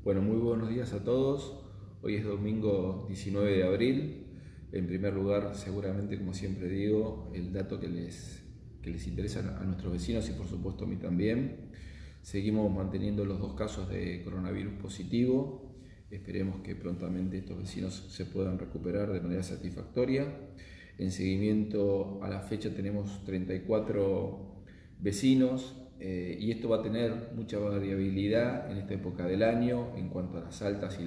Bueno, muy buenos días a todos. Hoy es domingo 19 de abril. En primer lugar, seguramente, como siempre digo, el dato que les interesa a nuestros vecinos y por supuesto a mí también. Seguimos manteniendo los 2 casos de coronavirus positivo. Esperemos que prontamente estos vecinos se puedan recuperar de manera satisfactoria. En seguimiento a la fecha tenemos 34 vecinos. Y esto va a tener mucha variabilidad en esta época del año en cuanto a las altas y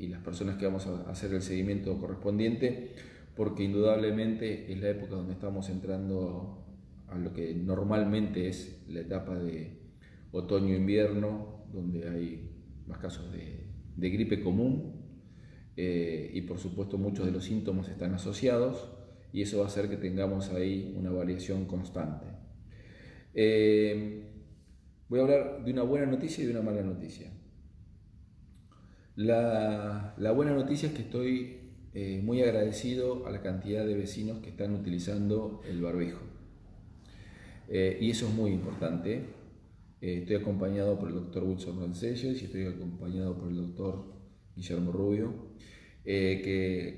las personas que vamos a hacer el seguimiento correspondiente, porque indudablemente es la época donde estamos entrando a lo que normalmente es la etapa de otoño-invierno, donde hay más casos de gripe común y por supuesto muchos de los síntomas están asociados y eso va a hacer que tengamos ahí una variación constante. Voy a hablar de una buena noticia y de una mala noticia. La buena noticia es que estoy muy agradecido a la cantidad de vecinos que están utilizando el barbijo. Y eso es muy importante. Estoy acompañado por el doctor Wilson Roncelles y estoy acompañado por el doctor Guillermo Rubio,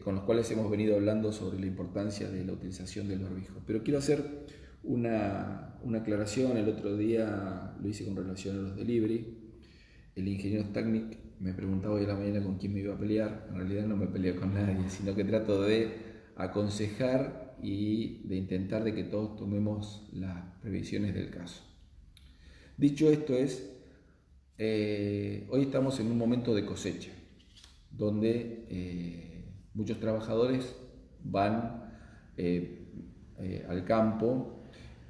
con los cuales hemos venido hablando sobre la importancia de la utilización del barbijo. Pero quiero hacer una aclaración. El otro día lo hice con relación a los delivery. El ingeniero Stagnik me preguntaba hoy a la mañana con quién me iba a pelear. En realidad no me peleo con nadie, sino que trato de aconsejar y de intentar de que todos tomemos las previsiones del caso. Dicho esto hoy estamos en un momento de cosecha, donde muchos trabajadores van al campo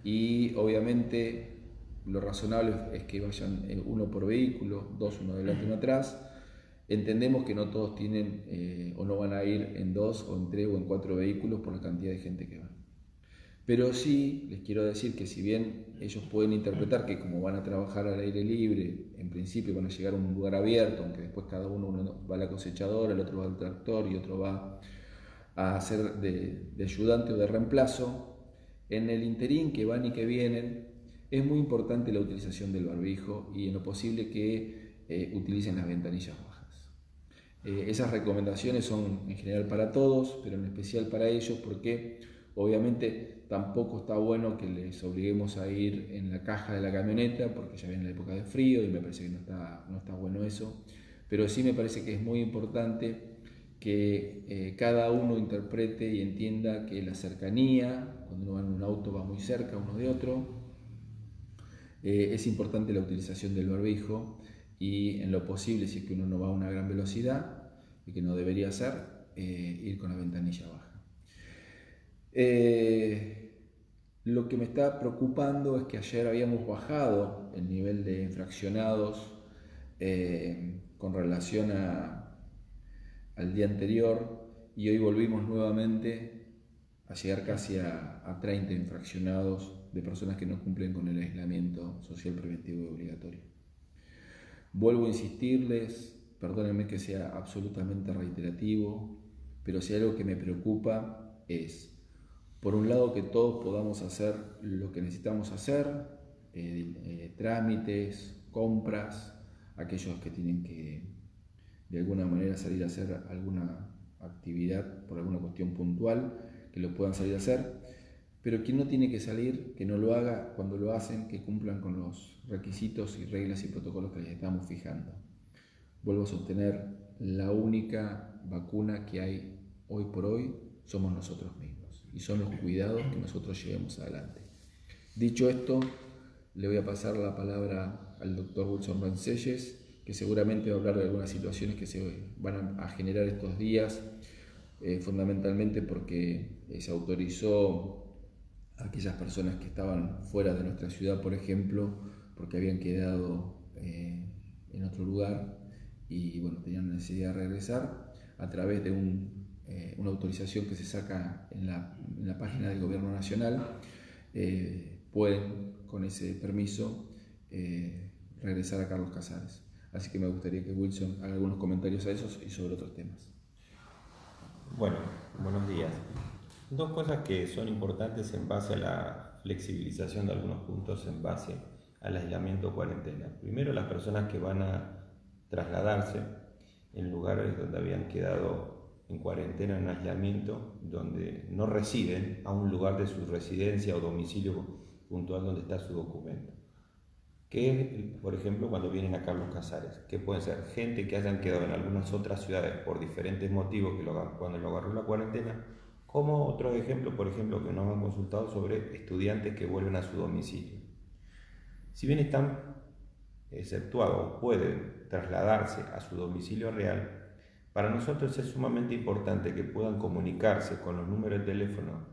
y obviamente lo razonable es que vayan uno por vehículo, uno adelante y uno atrás. Entendemos que no todos tienen o no van a ir en 2 o en 3 o en 4 vehículos por la cantidad de gente que van. Pero sí les quiero decir que si bien ellos pueden interpretar que como van a trabajar al aire libre, en principio van a llegar a un lugar abierto, aunque después uno va a la cosechadora, el otro va al tractor y otro va a hacer de ayudante o de reemplazo, en el interín que van y que vienen es muy importante la utilización del barbijo y en lo posible que utilicen las ventanillas bajas. Esas recomendaciones son en general para todos, pero en especial para ellos, porque obviamente tampoco está bueno que les obliguemos a ir en la caja de la camioneta, porque ya viene la época de frío y me parece que no está bueno eso. Pero sí me parece que es muy importante que cada uno interprete y entienda que la cercanía, cuando uno va en un auto va muy cerca uno de otro, es importante la utilización del barbijo y en lo posible, si es que uno no va a una gran velocidad, y que no debería hacer, ir con la ventanilla baja. Lo que me está preocupando es que ayer habíamos bajado el nivel de infraccionados con relación al día anterior y hoy volvimos nuevamente a llegar casi a 30 infraccionados de personas que no cumplen con el aislamiento social preventivo y obligatorio. Vuelvo a insistirles, perdónenme que sea absolutamente reiterativo, pero si hay algo que me preocupa es, por un lado, que todos podamos hacer lo que necesitamos hacer, trámites, compras, aquellos que tienen que de alguna manera salir a hacer alguna actividad por alguna cuestión puntual, que lo puedan salir a hacer, pero quien no tiene que salir, que no lo haga. Cuando lo hacen, que cumplan con los requisitos y reglas y protocolos que les estamos fijando. Vuelvo a sostener, la única vacuna que hay hoy por hoy somos nosotros mismos y son los cuidados que nosotros llevemos adelante. Dicho esto, le voy a pasar la palabra al doctor Wilson Roncelles, que seguramente va a hablar de algunas situaciones que se van a generar estos días, fundamentalmente porque se autorizó a aquellas personas que estaban fuera de nuestra ciudad, por ejemplo, porque habían quedado en otro lugar y bueno, tenían necesidad de regresar, a través de una autorización que se saca en la página del Gobierno Nacional, pueden con ese permiso regresar a Carlos Casares. Así que me gustaría que Wilson haga algunos comentarios a esos y sobre otros temas. Bueno, buenos días. Dos cosas que son importantes en base a la flexibilización de algunos puntos en base al aislamiento o cuarentena. Primero, las personas que van a trasladarse en lugares donde habían quedado en cuarentena, en aislamiento, donde no residen, a un lugar de su residencia o domicilio puntual donde está su documento. Que, por ejemplo, cuando vienen a Carlos Casares, que pueden ser gente que hayan quedado en algunas otras ciudades por diferentes motivos cuando lo agarró la cuarentena, como otros ejemplos, por ejemplo, que nos han consultado sobre estudiantes que vuelven a su domicilio. Si bien están exceptuados o pueden trasladarse a su domicilio real, para nosotros es sumamente importante que puedan comunicarse con los números de teléfono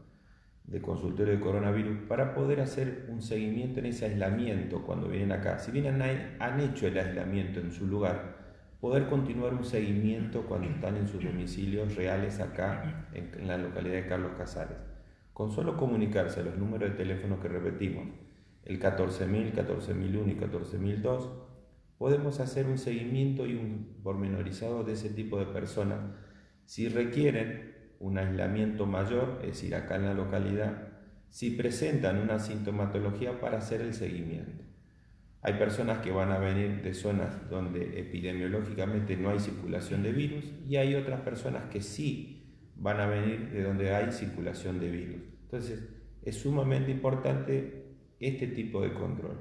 de consultorio de coronavirus para poder hacer un seguimiento en ese aislamiento cuando vienen acá. Si bien han hecho el aislamiento en su lugar, poder continuar un seguimiento cuando están en sus domicilios reales acá en la localidad de Carlos Casares. Con solo comunicarse a los números de teléfono que repetimos, el 14.000, 14.001 y 14.002, podemos hacer un seguimiento y un pormenorizado de ese tipo de personas. Si requieren un aislamiento mayor, es decir, acá en la localidad, si presentan una sintomatología para hacer el seguimiento. Hay personas que van a venir de zonas donde epidemiológicamente no hay circulación de virus y hay otras personas que sí van a venir de donde hay circulación de virus. Entonces, es sumamente importante este tipo de control.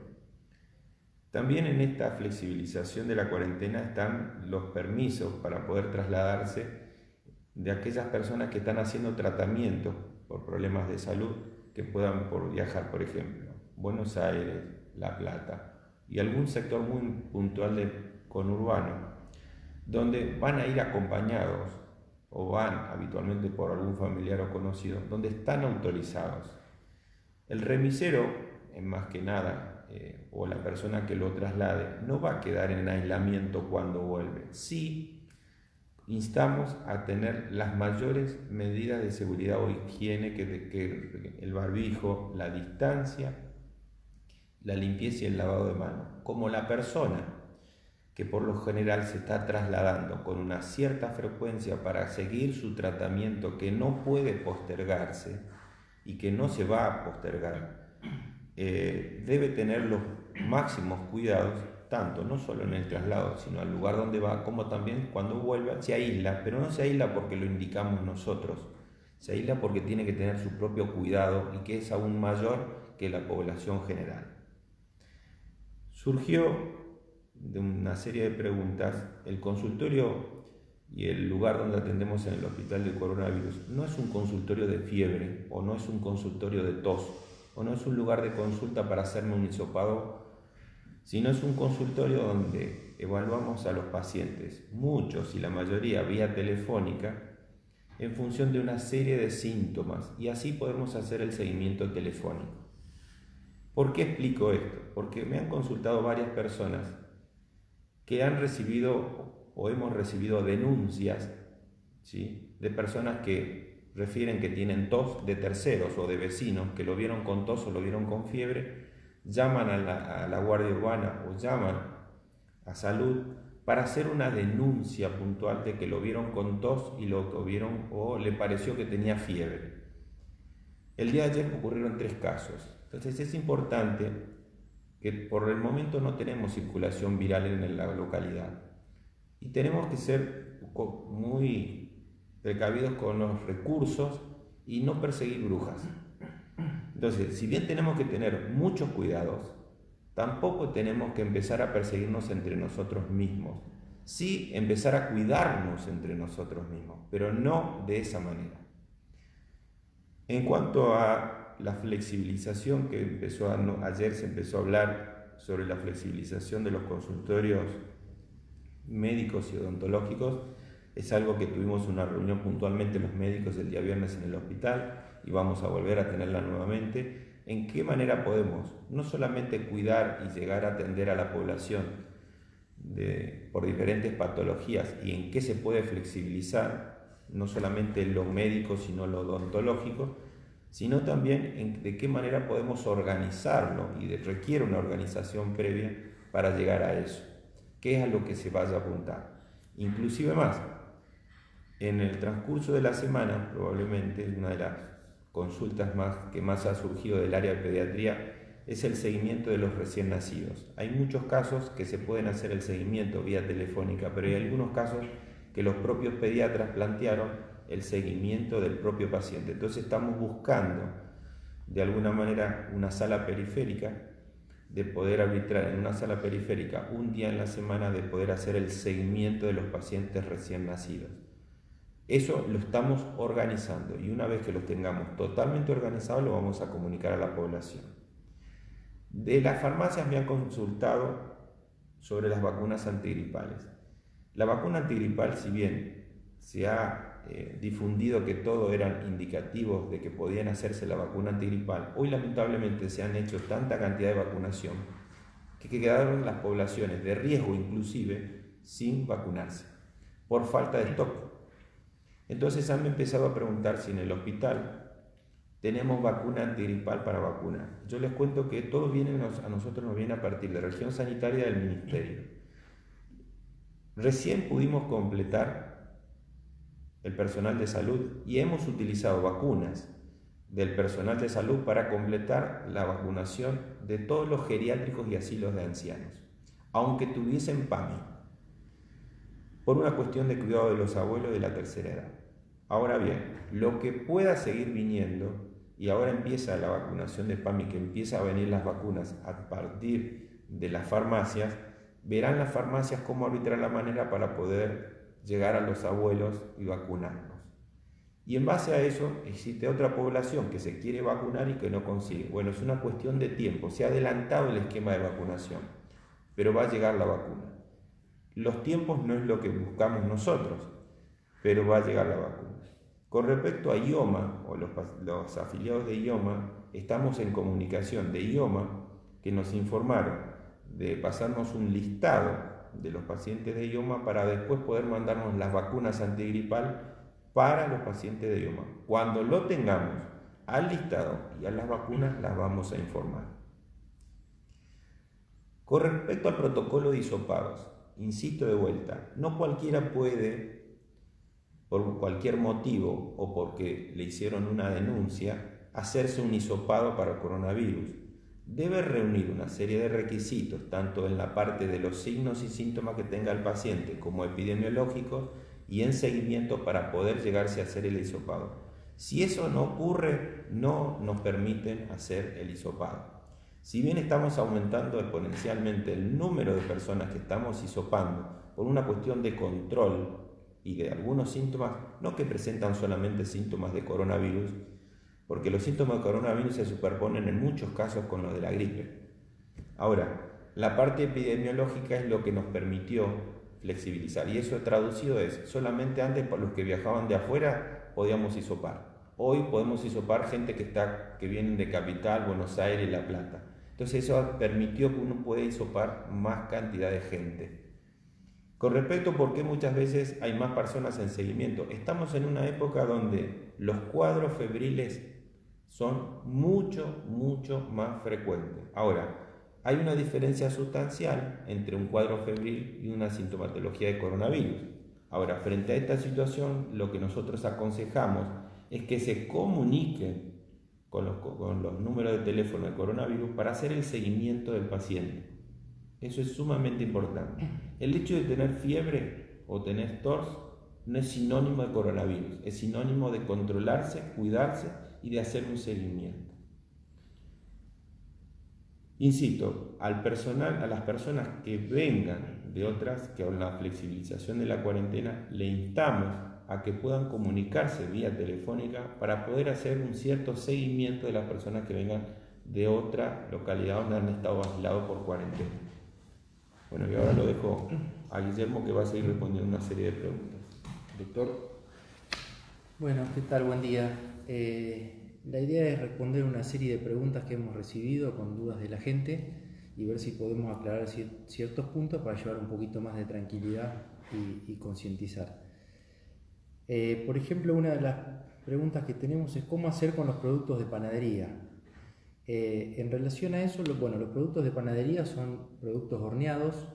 También en esta flexibilización de la cuarentena están los permisos para poder trasladarse de aquellas personas que están haciendo tratamiento por problemas de salud, que puedan viajar, por ejemplo, Buenos Aires, La Plata y algún sector muy puntual de conurbano, donde van a ir acompañados o van habitualmente por algún familiar o conocido, donde están autorizados. El remisero, más que nada, o la persona que lo traslade, no va a quedar en aislamiento cuando vuelve. Sí, instamos a tener las mayores medidas de seguridad o higiene, que el barbijo, la distancia, la limpieza y el lavado de manos. Como la persona que por lo general se está trasladando con una cierta frecuencia para seguir su tratamiento que no puede postergarse y que no se va a postergar, debe tener los máximos cuidados, tanto no solo en el traslado, sino al lugar donde va, como también cuando vuelva. Se aísla, pero no se aísla porque lo indicamos nosotros, se aísla porque tiene que tener su propio cuidado y que es aún mayor que la población general. Surgió de una serie de preguntas, el consultorio y el lugar donde atendemos en el hospital de coronavirus no es un consultorio de fiebre o no es un consultorio de tos o no es un lugar de consulta para hacerme un hisopado, sino es un consultorio donde evaluamos a los pacientes, muchos y la mayoría vía telefónica, en función de una serie de síntomas, y así podemos hacer el seguimiento telefónico. ¿Por qué explico esto? Porque me han consultado varias personas que han recibido o hemos recibido denuncias, ¿sí?, de personas que refieren que tienen tos, de terceros o de vecinos que lo vieron con tos o lo vieron con fiebre, llaman a la Guardia Urbana o llaman a Salud para hacer una denuncia puntual de que lo vieron con tos y lo vieron o le pareció que tenía fiebre. El día de ayer ocurrieron 3 casos. Entonces es importante que por el momento no tenemos circulación viral en la localidad y tenemos que ser muy precavidos con los recursos y no perseguir brujas. Entonces, si bien tenemos que tener muchos cuidados, tampoco tenemos que empezar a perseguirnos entre nosotros mismos. Sí, empezar a cuidarnos entre nosotros mismos, pero no de esa manera. En cuanto a la flexibilización que ayer se empezó a hablar sobre la flexibilización de los consultorios médicos y odontológicos, es algo que tuvimos una reunión puntualmente los médicos el día viernes en el hospital y vamos a volver a tenerla nuevamente. ¿En qué manera podemos no solamente cuidar y llegar a atender a la población por diferentes patologías y en qué se puede flexibilizar, no solamente lo médico sino lo odontológico, sino también de qué manera podemos organizarlo, y requiere una organización previa para llegar a eso, qué es a lo que se vaya a apuntar? Inclusive más, en el transcurso de la semana, probablemente una de las consultas que más ha surgido del área de pediatría es el seguimiento de los recién nacidos. Hay muchos casos que se pueden hacer el seguimiento vía telefónica, pero hay algunos casos que los propios pediatras plantearon el seguimiento del propio paciente. Entonces estamos buscando de alguna manera una sala periférica, de poder arbitrar en una sala periférica un día en la semana, de poder hacer el seguimiento de los pacientes recién nacidos. Eso lo estamos organizando y una vez que lo tengamos totalmente organizado lo vamos a comunicar a la población. De las farmacias me han consultado sobre las vacunas antigripales. La vacuna antigripal, si bien se ha difundido que todo eran indicativos de que podían hacerse la vacuna antigripal, hoy lamentablemente se han hecho tanta cantidad de vacunación que quedaron las poblaciones de riesgo inclusive sin vacunarse por falta de stock. Entonces han empezado a preguntar si en el hospital tenemos vacuna antigripal para vacunar. Yo les cuento que todo a nosotros nos viene a partir de la región sanitaria del ministerio. Recién pudimos completar el personal de salud y hemos utilizado vacunas del personal de salud para completar la vacunación de todos los geriátricos y asilos de ancianos, aunque tuviesen PAMI, por una cuestión de cuidado de los abuelos de la tercera edad. Ahora bien, lo que pueda seguir viniendo, y ahora empieza la vacunación de PAMI, que empieza a venir las vacunas a partir de las farmacias, verán las farmacias cómo arbitrar la manera para poder llegar a los abuelos y vacunarlos. Y en base a eso existe otra población que se quiere vacunar y que no consigue. Bueno, es una cuestión de tiempo, se ha adelantado el esquema de vacunación, pero va a llegar la vacuna. Los tiempos no es lo que buscamos nosotros, pero va a llegar la vacuna. Con respecto a IOMA, o los afiliados de IOMA, estamos en comunicación de IOMA, que nos informaron de pasarnos un listado de los pacientes de IOMA para después poder mandarnos las vacunas antigripal para los pacientes de IOMA. Cuando lo tengamos al listado y a las vacunas, las vamos a informar. Con respecto al protocolo de hisopados, insisto de vuelta, no cualquiera puede, por cualquier motivo o porque le hicieron una denuncia, hacerse un hisopado para coronavirus. Debe reunir una serie de requisitos, tanto en la parte de los signos y síntomas que tenga el paciente como epidemiológicos y en seguimiento para poder llegarse a hacer el hisopado. Si eso no ocurre, no nos permiten hacer el hisopado. Si bien estamos aumentando exponencialmente el número de personas que estamos hisopando por una cuestión de control y de algunos síntomas, no que presentan solamente síntomas de coronavirus, porque los síntomas de coronavirus se superponen en muchos casos con los de la gripe. Ahora, la parte epidemiológica es lo que nos permitió flexibilizar, y eso traducido es, solamente antes para los que viajaban de afuera podíamos hisopar. Hoy podemos hisopar gente que vienen de Capital, Buenos Aires, La Plata. Entonces eso permitió que uno pueda hisopar más cantidad de gente. Con respecto a por qué muchas veces hay más personas en seguimiento, estamos en una época donde los cuadros febriles son mucho más frecuentes. Ahora, hay una diferencia sustancial entre un cuadro febril y una sintomatología de coronavirus. Ahora, frente a esta situación, lo que nosotros aconsejamos es que se comuniquen con los números de teléfono de coronavirus para hacer el seguimiento del paciente. Eso es sumamente importante. El hecho de tener fiebre o tener tos no es sinónimo de coronavirus, es sinónimo de controlarse, cuidarse y de hacer un seguimiento. Insisto, al personal, a las personas que vengan de otras, que con la flexibilización de la cuarentena, le instamos a que puedan comunicarse vía telefónica para poder hacer un cierto seguimiento de las personas que vengan de otra localidad donde han estado aislados por cuarentena. Bueno, y ahora lo dejo a Guillermo, que va a seguir respondiendo una serie de preguntas. Doctor. Bueno, ¿qué tal? Buen día. La idea es responder una serie de preguntas que hemos recibido con dudas de la gente y ver si podemos aclarar ciertos puntos para llevar un poquito más de tranquilidad y concientizar. Por ejemplo, una de las preguntas que tenemos es cómo hacer con los productos de panadería. En relación a eso, los productos de panadería son productos horneados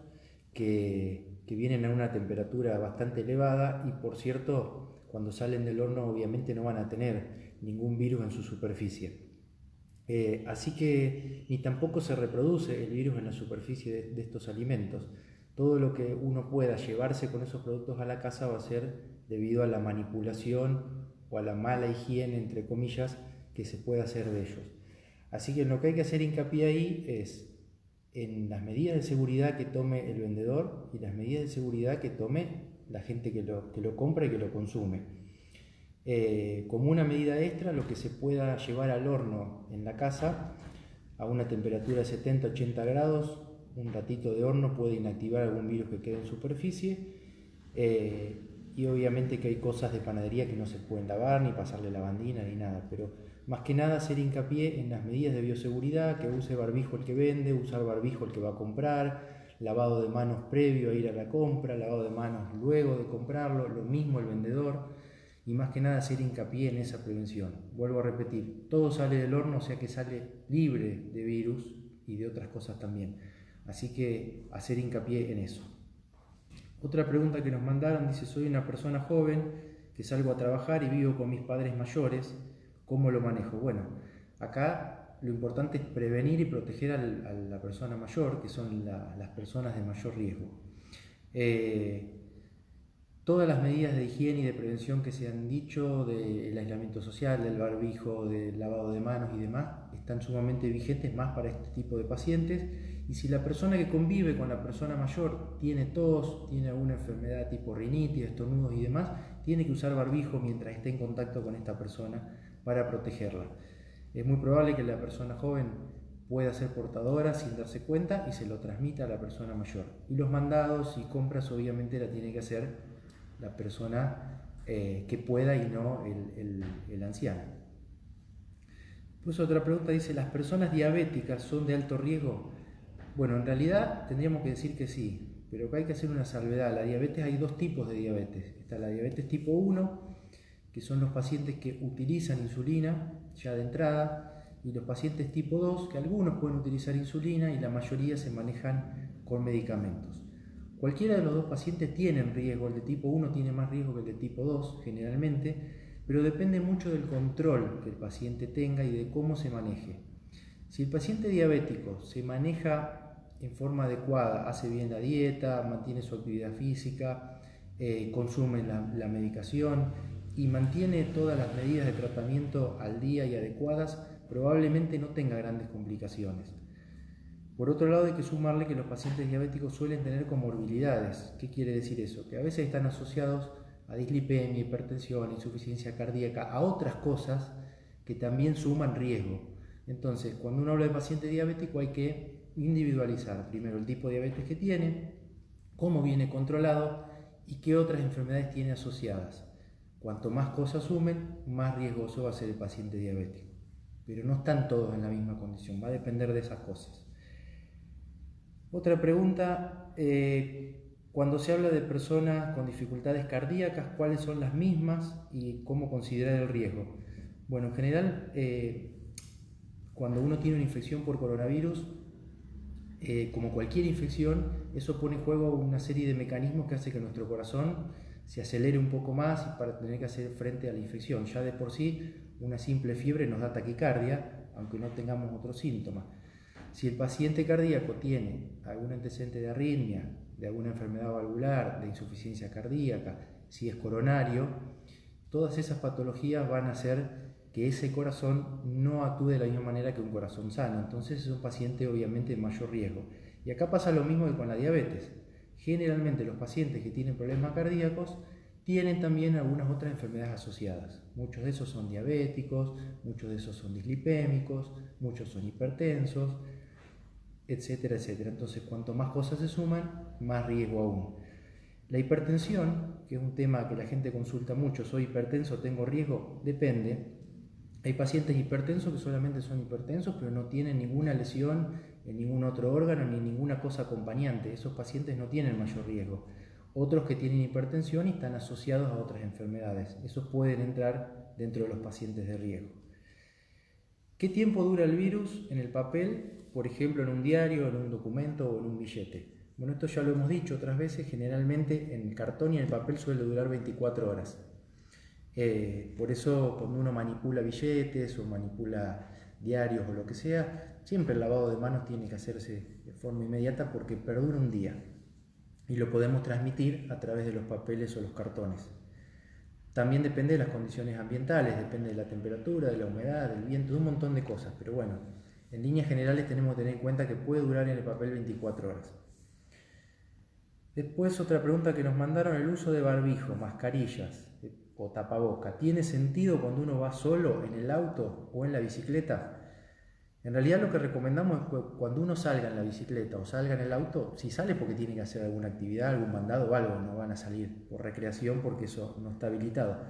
que vienen a una temperatura bastante elevada y, por cierto, cuando salen del horno obviamente no van a tener ningún virus en su superficie. Así que ni tampoco se reproduce el virus en la superficie de estos alimentos. Todo lo que uno pueda llevarse con esos productos a la casa va a ser debido a la manipulación o a la mala higiene, entre comillas, que se puede hacer de ellos. Así que lo que hay que hacer hincapié ahí es en las medidas de seguridad que tome el vendedor y las medidas de seguridad que tome la gente que lo compra y que lo consume. Como una medida extra, lo que se pueda llevar al horno en la casa a una temperatura de 70-80 grados, un ratito de horno puede inactivar algún virus que quede en superficie, y obviamente que hay cosas de panadería que no se pueden lavar, ni pasarle lavandina, ni nada, pero más que nada hacer hincapié en las medidas de bioseguridad, que use barbijo el que vende, usar barbijo el que va a comprar, lavado de manos previo a ir a la compra, lavado de manos luego de comprarlo, lo mismo el vendedor, y más que nada hacer hincapié en esa prevención. Vuelvo a repetir, todo sale del horno, o sea que sale libre de virus y de otras cosas también. Así que hacer hincapié en eso. Otra pregunta que nos mandaron dice: soy una persona joven que salgo a trabajar y vivo con mis padres mayores, ¿cómo lo manejo? Bueno, acá lo importante es prevenir y proteger a la persona mayor, que son las personas de mayor riesgo. Todas las medidas de higiene y de prevención que se han dicho, del aislamiento social, del barbijo, del lavado de manos y demás, están sumamente vigentes más para este tipo de pacientes. Y si la persona que convive con la persona mayor tiene tos, tiene alguna enfermedad tipo rinitis, estornudos y demás, tiene que usar barbijo mientras esté en contacto con esta persona para protegerla. Es muy probable que la persona joven pueda ser portadora sin darse cuenta y se lo transmita a la persona mayor. Y los mandados y compras obviamente la tiene que hacer la persona que pueda y no el anciano. Pues otra pregunta dice: ¿las personas diabéticas son de alto riesgo? Bueno, en realidad tendríamos que decir que sí, pero acá hay que hacer una salvedad. La diabetes, hay dos tipos de diabetes. Está la diabetes tipo 1, que son los pacientes que utilizan insulina ya de entrada, y los pacientes tipo 2, que algunos pueden utilizar insulina y la mayoría se manejan con medicamentos. Cualquiera de los dos pacientes tienen riesgo. El de tipo 1 tiene más riesgo que el de tipo 2 generalmente, pero depende mucho del control que el paciente tenga y de cómo se maneje. Si el paciente diabético se maneja en forma adecuada, hace bien la dieta, mantiene su actividad física, consume la medicación y mantiene todas las medidas de tratamiento al día y adecuadas, probablemente no tenga grandes complicaciones. Por otro lado, hay que sumarle que los pacientes diabéticos suelen tener comorbilidades. ¿Qué quiere decir eso? Que a veces están asociados a dislipemia, hipertensión, insuficiencia cardíaca, a otras cosas que también suman riesgo. Entonces, cuando uno habla de paciente diabético, hay que individualizar primero el tipo de diabetes que tiene, cómo viene controlado y qué otras enfermedades tiene asociadas. Cuanto más cosas sumen, más riesgoso va a ser el paciente diabético. Pero no están todos en la misma condición, va a depender de esas cosas. Otra pregunta: cuando se habla de personas con dificultades cardíacas, ¿cuáles son las mismas y cómo considerar el riesgo? Bueno, en general, cuando uno tiene una infección por coronavirus, como cualquier infección, eso pone en juego una serie de mecanismos que hace que nuestro corazón se acelere un poco más para tener que hacer frente a la infección. Ya de por sí, una simple fiebre nos da taquicardia, aunque no tengamos otros síntomas. Si el paciente cardíaco tiene algún antecedente de arritmia, de alguna enfermedad valvular, de insuficiencia cardíaca, si es coronario, todas esas patologías van a hacer que ese corazón no actúe de la misma manera que un corazón sano. Entonces es un paciente obviamente de mayor riesgo. Y acá pasa lo mismo que con la diabetes. Generalmente los pacientes que tienen problemas cardíacos tienen también algunas otras enfermedades asociadas. Muchos de esos son diabéticos, muchos de esos son dislipémicos, muchos son hipertensos, etcétera, etcétera. Entonces, cuanto más cosas se suman, más riesgo aún. La hipertensión, que es un tema que la gente consulta mucho: ¿soy hipertenso, tengo riesgo? Depende. Hay pacientes hipertensos que solamente son hipertensos, pero no tienen ninguna lesión en ningún otro órgano ni ninguna cosa acompañante. Esos pacientes no tienen mayor riesgo. Otros que tienen hipertensión y están asociados a otras enfermedades. Esos pueden entrar dentro de los pacientes de riesgo. ¿Qué tiempo dura el virus en el papel? Por ejemplo, en un diario, en un documento o en un billete. Bueno, esto ya lo hemos dicho otras veces. Generalmente en el cartón y en el papel suele durar 24 horas. Por eso cuando uno manipula billetes o manipula diarios o lo que sea, siempre el lavado de manos tiene que hacerse de forma inmediata porque perdura un día y lo podemos transmitir a través de los papeles o los cartones. También depende de las condiciones ambientales, depende de la temperatura, de la humedad, del viento, de un montón de cosas, pero bueno, en líneas generales tenemos que tener en cuenta que puede durar en el papel 24 horas. Después otra pregunta que nos mandaron, el uso de barbijo, mascarillas o tapaboca, ¿tiene sentido cuando uno va solo en el auto o en la bicicleta? En realidad lo que recomendamos es que cuando uno salga en la bicicleta o salga en el auto, si sale porque tiene que hacer alguna actividad, algún mandado o algo, no van a salir por recreación porque eso no está habilitado.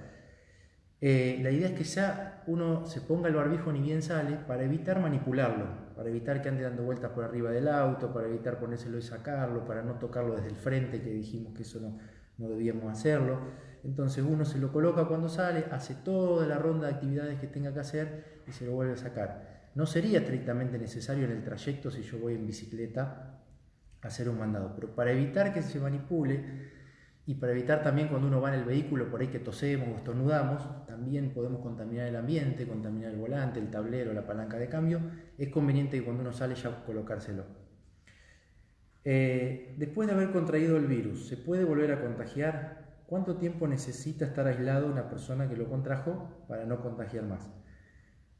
La idea es que ya uno se ponga el barbijo ni bien sale para evitar manipularlo, para evitar que ande dando vueltas por arriba del auto, para evitar ponérselo y sacarlo, para no tocarlo desde el frente, que dijimos que eso no debíamos hacerlo. Entonces uno se lo coloca cuando sale, hace toda la ronda de actividades que tenga que hacer y se lo vuelve a sacar. No sería estrictamente necesario en el trayecto si yo voy en bicicleta a hacer un mandado, pero para evitar que se manipule y para evitar también cuando uno va en el vehículo por ahí que tosemos o estornudamos, también podemos contaminar el ambiente, contaminar el volante, el tablero, la palanca de cambio, es conveniente que cuando uno sale ya colocárselo. Después de haber contraído el virus, ¿se puede volver a contagiar? ¿Cuánto tiempo necesita estar aislado una persona que lo contrajo para no contagiar más?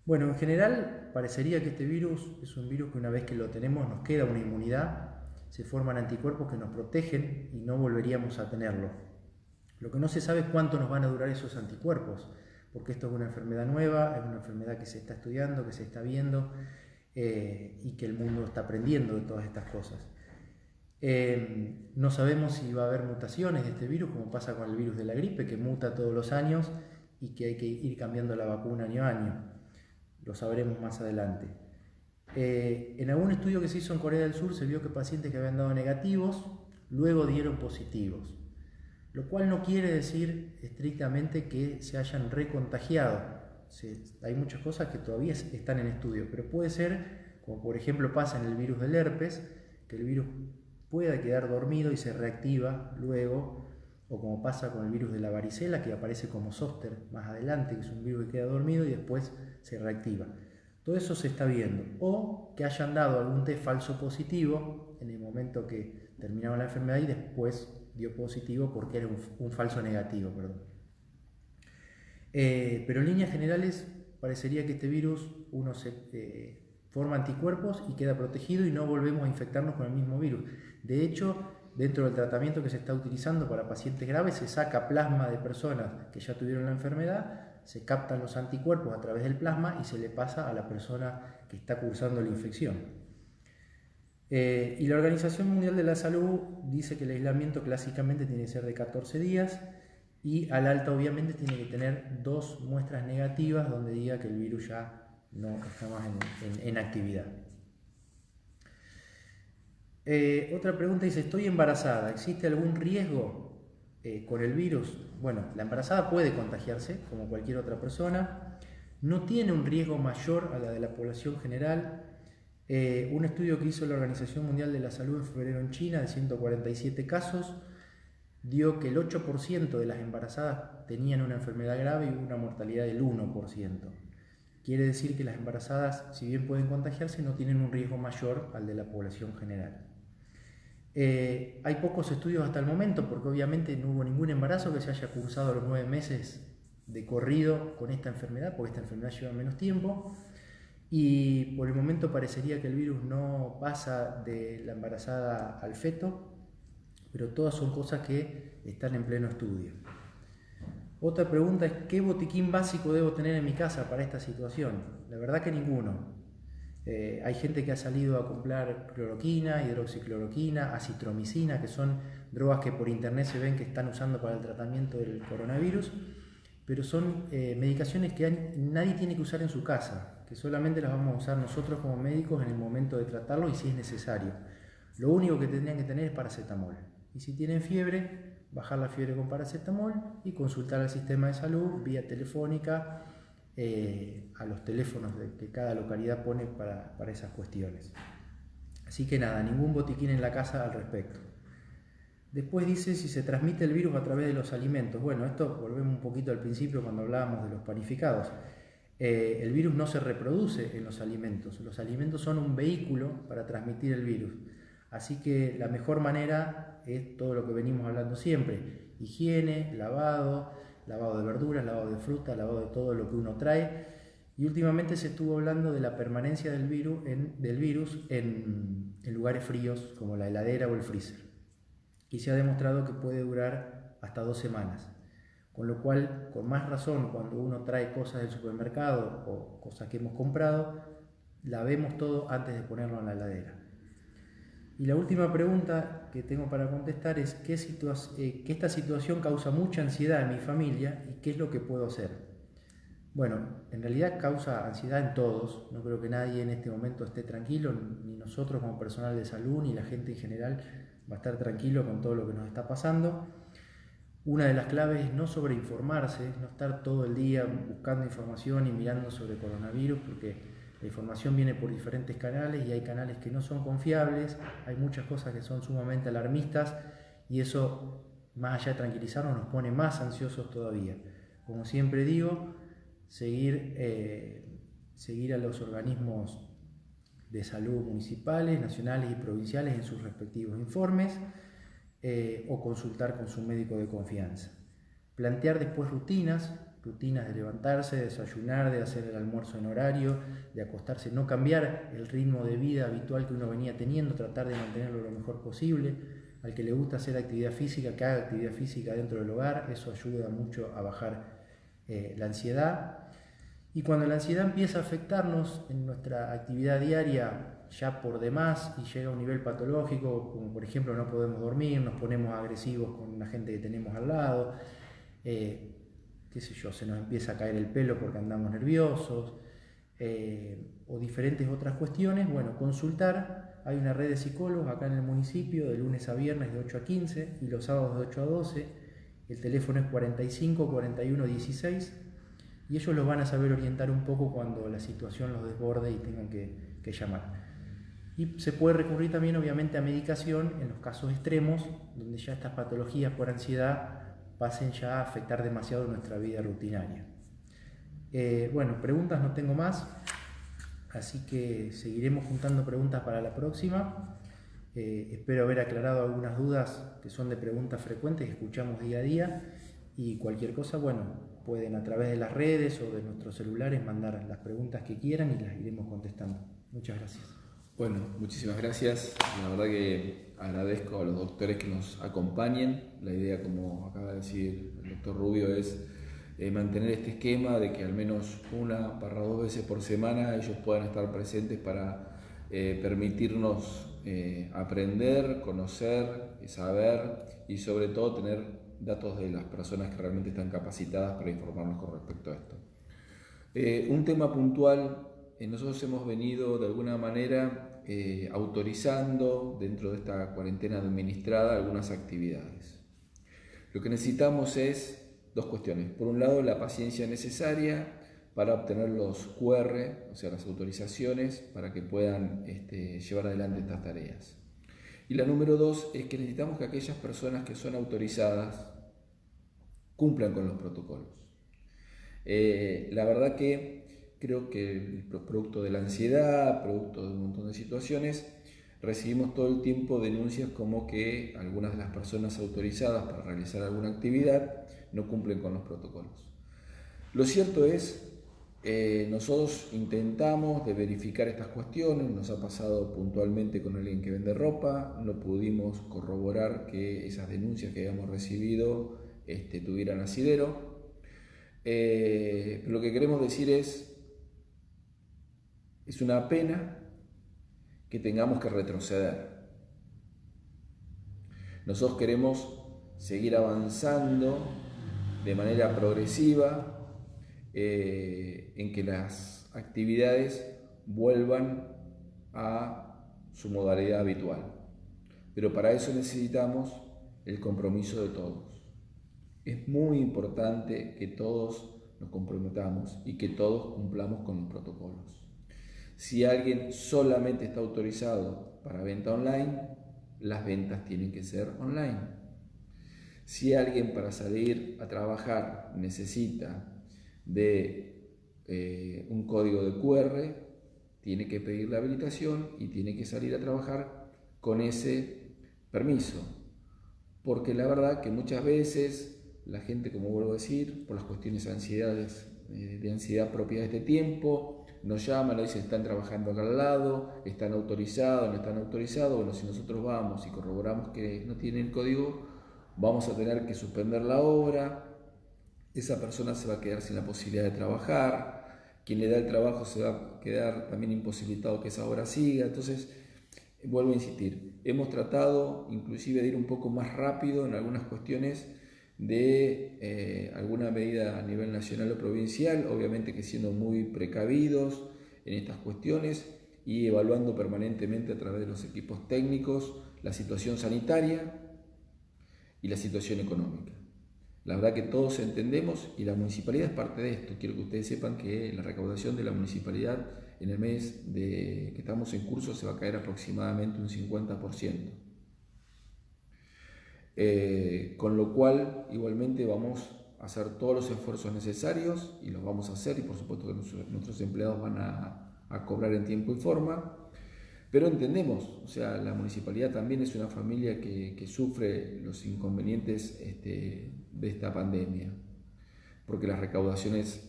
Bueno, en general parecería que este virus es un virus que una vez que lo tenemos nos queda una inmunidad, se forman anticuerpos que nos protegen y no volveríamos a tenerlo. Lo que no se sabe es cuánto nos van a durar esos anticuerpos, porque esto es una enfermedad nueva, es una enfermedad que se está estudiando, que se está viendo y que el mundo está aprendiendo de todas estas cosas. No sabemos si va a haber mutaciones de este virus, como pasa con el virus de la gripe, que muta todos los años y que hay que ir cambiando la vacuna año a año. Lo sabremos más adelante. En algún estudio que se hizo en Corea del Sur se vio que pacientes que habían dado negativos luego dieron positivos, lo cual no quiere decir estrictamente que se hayan recontagiado. Hay muchas cosas que todavía están en estudio, pero puede ser, como por ejemplo pasa en el virus del herpes, que el virus pueda quedar dormido y se reactiva luego, o como pasa con el virus de la varicela, que aparece como zóster más adelante, que es un virus que queda dormido y después se reactiva. Todo eso se está viendo. O que hayan dado algún test falso positivo en el momento que terminaron la enfermedad y después dio positivo porque era un falso negativo. Pero en líneas generales parecería que este virus uno se forma anticuerpos y queda protegido y no volvemos a infectarnos con el mismo virus. De hecho, dentro del tratamiento que se está utilizando para pacientes graves se saca plasma de personas que ya tuvieron la enfermedad, se captan los anticuerpos a través del plasma y se le pasa a la persona que está cursando la infección. Y la Organización Mundial de la Salud dice que el aislamiento clásicamente tiene que ser de 14 días y al alta obviamente tiene que tener 2 muestras negativas donde diga que el virus ya no está más en actividad. Otra pregunta dice, estoy embarazada, ¿existe algún riesgo con el virus? Bueno, la embarazada puede contagiarse como cualquier otra persona, no tiene un riesgo mayor a la de la población general. Un estudio que hizo la Organización Mundial de la Salud en febrero en China de 147 casos dio que el 8% de las embarazadas tenían una enfermedad grave y una mortalidad del 1%. Quiere decir que las embarazadas, si bien pueden contagiarse, no tienen un riesgo mayor al de la población general. Hay pocos estudios hasta el momento porque obviamente no hubo ningún embarazo que se haya cursado los 9 meses de corrido con esta enfermedad, porque esta enfermedad lleva menos tiempo y por el momento parecería que el virus no pasa de la embarazada al feto, pero todas son cosas que están en pleno estudio. Otra pregunta es, ¿qué botiquín básico debo tener en mi casa para esta situación? La verdad que ninguno. Hay gente que ha salido a comprar cloroquina, hidroxicloroquina, acitromicina, que son drogas que por internet se ven que están usando para el tratamiento del coronavirus, pero son medicaciones que nadie tiene que usar en su casa, que solamente las vamos a usar nosotros como médicos en el momento de tratarlo y si es necesario. Lo único que tendrían que tener es paracetamol. Y si tienen fiebre, bajar la fiebre con paracetamol y consultar al sistema de salud vía telefónica a los teléfonos que cada localidad pone para esas cuestiones. Así que nada, ningún botiquín en la casa al respecto. Después dice si se transmite el virus a través de los alimentos. Bueno, esto volvemos un poquito al principio cuando hablábamos de los panificados. el virus no se reproduce en los alimentos. Los alimentos son un vehículo para transmitir el virus. Así que la mejor manera es todo lo que venimos hablando siempre: higiene, lavado de verduras, lavado de fruta, lavado de todo lo que uno trae. Y últimamente se estuvo hablando de la permanencia del virus en lugares fríos como la heladera o el freezer. Y se ha demostrado que puede durar hasta 2 semanas. Con lo cual, con más razón, cuando uno trae cosas del supermercado o cosas que hemos comprado, lavemos todo antes de ponerlo en la heladera. Y la última pregunta que tengo para contestar es que esta situación causa mucha ansiedad en mi familia y qué es lo que puedo hacer. Bueno, en realidad causa ansiedad en todos. No creo que nadie en este momento esté tranquilo, ni nosotros como personal de salud, ni la gente en general va a estar tranquilo con todo lo que nos está pasando. Una de las claves es no sobreinformarse, no estar todo el día buscando información y mirando sobre coronavirus, porque la información viene por diferentes canales y hay canales que no son confiables, hay muchas cosas que son sumamente alarmistas y eso, más allá de tranquilizarnos, nos pone más ansiosos todavía. Como siempre digo, seguir a los organismos de salud municipales, nacionales y provinciales en sus respectivos informes, o consultar con su médico de confianza. Plantear después rutinas de levantarse, de desayunar, de hacer el almuerzo en horario, de acostarse, no cambiar el ritmo de vida habitual que uno venía teniendo, tratar de mantenerlo lo mejor posible. Al que le gusta hacer actividad física, que haga actividad física dentro del hogar, eso ayuda mucho a bajar la ansiedad. Y cuando la ansiedad empieza a afectarnos en nuestra actividad diaria ya por demás y llega a un nivel patológico, como por ejemplo no podemos dormir, nos ponemos agresivos con la gente que tenemos al lado, se nos empieza a caer el pelo porque andamos nerviosos, o diferentes otras cuestiones, bueno, consultar. Hay una red de psicólogos acá en el municipio de lunes a viernes de 8 a 15 y los sábados de 8 a 12. El teléfono es 45 41 16 y ellos los van a saber orientar un poco cuando la situación los desborde y tengan que llamar. Y se puede recurrir también obviamente a medicación en los casos extremos, donde ya estas patologías por ansiedad pasen ya a afectar demasiado nuestra vida rutinaria. Bueno, preguntas no tengo más, así que seguiremos juntando preguntas para la próxima. Espero haber aclarado algunas dudas que son de preguntas frecuentes que escuchamos día a día, y cualquier cosa, bueno, pueden a través de las redes o de nuestros celulares mandar las preguntas que quieran y las iremos contestando. Muchas gracias. Bueno, muchísimas gracias. La verdad que agradezco a los doctores que nos acompañen. La idea, como acaba de decir el doctor Rubio, es mantener este esquema de que al menos 1-2 veces por semana ellos puedan estar presentes para permitirnos aprender, conocer, saber y sobre todo tener datos de las personas que realmente están capacitadas para informarnos con respecto a esto. Un tema puntual. Nosotros hemos venido de alguna manera autorizando dentro de esta cuarentena administrada algunas actividades. Lo que necesitamos es 2 cuestiones. Por un lado, la paciencia necesaria para obtener los QR, o sea, las autorizaciones para que puedan llevar adelante estas tareas. Y la número 2 es que necesitamos que aquellas personas que son autorizadas cumplan con los protocolos. La verdad que creo que producto de la ansiedad, producto de un montón de situaciones, recibimos todo el tiempo denuncias como que algunas de las personas autorizadas para realizar alguna actividad no cumplen con los protocolos. Lo cierto es, nosotros intentamos de verificar estas cuestiones, nos ha pasado puntualmente con alguien que vende ropa, no pudimos corroborar que esas denuncias que habíamos recibido tuvieran asidero. Lo que queremos decir es una pena que tengamos que retroceder. Nosotros queremos seguir avanzando de manera progresiva en que las actividades vuelvan a su modalidad habitual. Pero para eso necesitamos el compromiso de todos. Es muy importante que todos nos comprometamos y que todos cumplamos con los protocolos. Si alguien solamente está autorizado para venta online, las ventas tienen que ser online. Si alguien para salir a trabajar necesita de un código de QR, tiene que pedir la habilitación y tiene que salir a trabajar con ese permiso. Porque la verdad que muchas veces la gente, como vuelvo a decir, por las cuestiones de ansiedad propia de este tiempo, nos llaman, nos dicen están trabajando acá al lado, están autorizados, no están autorizados. Bueno, si nosotros vamos y corroboramos que no tienen el código, vamos a tener que suspender la obra, esa persona se va a quedar sin la posibilidad de trabajar, quien le da el trabajo se va a quedar también imposibilitado que esa obra siga. Entonces, vuelvo a insistir, hemos tratado inclusive de ir un poco más rápido en algunas cuestiones de alguna medida a nivel nacional o provincial, obviamente que siendo muy precavidos en estas cuestiones y evaluando permanentemente a través de los equipos técnicos la situación sanitaria y la situación económica. La verdad que todos entendemos y la municipalidad es parte de esto. Quiero que ustedes sepan que la recaudación de la municipalidad en el mes que estamos en curso se va a caer aproximadamente un 50%. Con lo cual igualmente vamos a hacer todos los esfuerzos necesarios y los vamos a hacer, y por supuesto que nuestros empleados van a cobrar en tiempo y forma, pero entendemos, o sea, la municipalidad también es una familia que sufre los inconvenientes de esta pandemia, porque las recaudaciones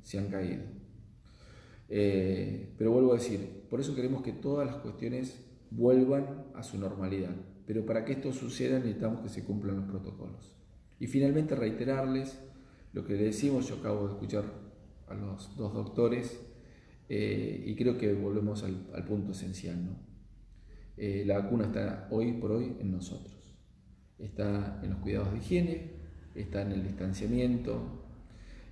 se han caído. Pero vuelvo a decir, por eso queremos que todas las cuestiones vuelvan a su normalidad, pero para que esto suceda necesitamos que se cumplan los protocolos. Y finalmente reiterarles lo que le decimos, yo acabo de escuchar a los dos doctores y creo que volvemos al punto esencial, ¿no? La vacuna está hoy por hoy en nosotros, está en los cuidados de higiene, está en el distanciamiento,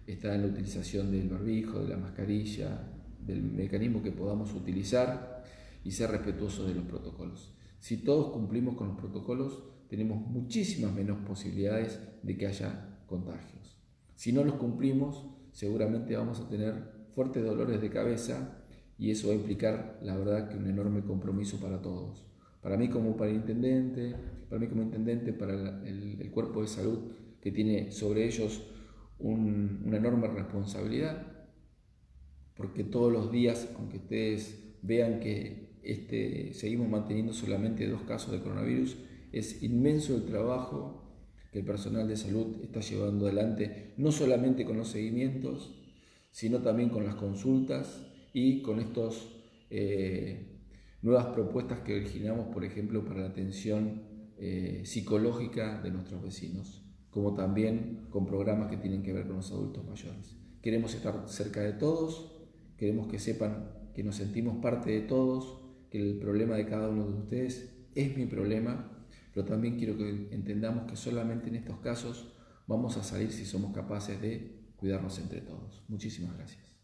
está en la utilización del barbijo, de la mascarilla, del mecanismo que podamos utilizar y ser respetuosos de los protocolos. Si todos cumplimos con los protocolos, tenemos muchísimas menos posibilidades de que haya contagios. Si no los cumplimos, seguramente vamos a tener fuertes dolores de cabeza y eso va a implicar, la verdad, que un enorme compromiso para todos. Para mí como intendente, para el cuerpo de salud que tiene sobre ellos una enorme responsabilidad, porque todos los días, aunque ustedes vean que seguimos manteniendo solamente 2 casos de coronavirus, es inmenso el trabajo que el personal de salud está llevando adelante, no solamente con los seguimientos, sino también con las consultas y con estas nuevas propuestas que originamos, por ejemplo, para la atención psicológica de nuestros vecinos, como también con programas que tienen que ver con los adultos mayores. Queremos estar cerca de todos, queremos que sepan que nos sentimos parte de todos, que el problema de cada uno de ustedes es mi problema, pero también quiero que entendamos que solamente en estos casos vamos a salir si somos capaces de cuidarnos entre todos. Muchísimas gracias.